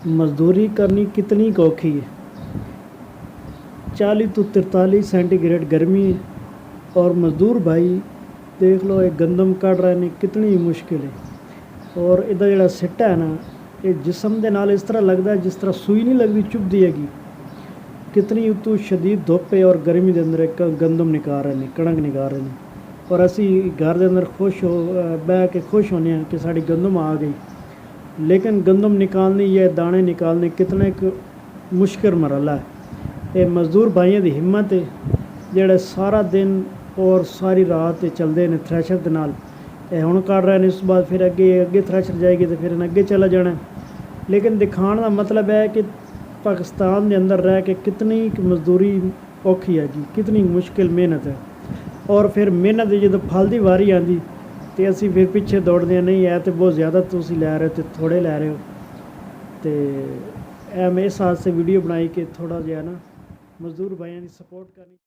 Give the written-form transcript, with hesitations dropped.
मजदूरी करनी कितनी औखी है। 40 तो 43 सेंटीग्रेड गर्मी है और मज़दूर भाई देख लो, एक गंदम कढ़ रहे ने, कितनी मुश्किल है। और इधर जड़ा सिट्टा है ना, ये जिसम के नाल इस तरह लगता है जिस तरह सुई नहीं लगती, चुभती हैगी। कितनी उतू शदीद धुप है और गर्मी के अंदर एक गंदम निकाल रहे हैं, कणक निकाल रहे हैं। और असी घर के अंदर खुश हो बह के खुश होने कि साड़ी गंदम आ गई, लेकिन गंदम निकालनी या दाने निकालने कितना एक मुश्किल मरहला है। ये मज़दूर भाइयों की हिम्मत है जोड़े सारा दिन और सारी रात चलते हैं थ्रैशर के नाल। हुण कढ़ रहे हैं, उस बाद फिर अगे अगे थ्रैशर जाएगी तो फिर अगे चला जाना। लेकिन दिखाने का मतलब है कि पाकिस्तान के अंदर रह के कितनी मजदूरी औखी हैगी, कितनी मुश्किल मेहनत है। और फिर मेहनत जो फल की वारी आती तो असी फिर पिछे दौड़ते हैं, नहीं है तो बहुत ज़्यादा तुम लै रहे हो तो थोड़े लै रहे हो। तो मैं इस हाथ से वीडियो बनाई कि थोड़ा जहा ना मजदूर भाइयों की सपोर्ट करनी।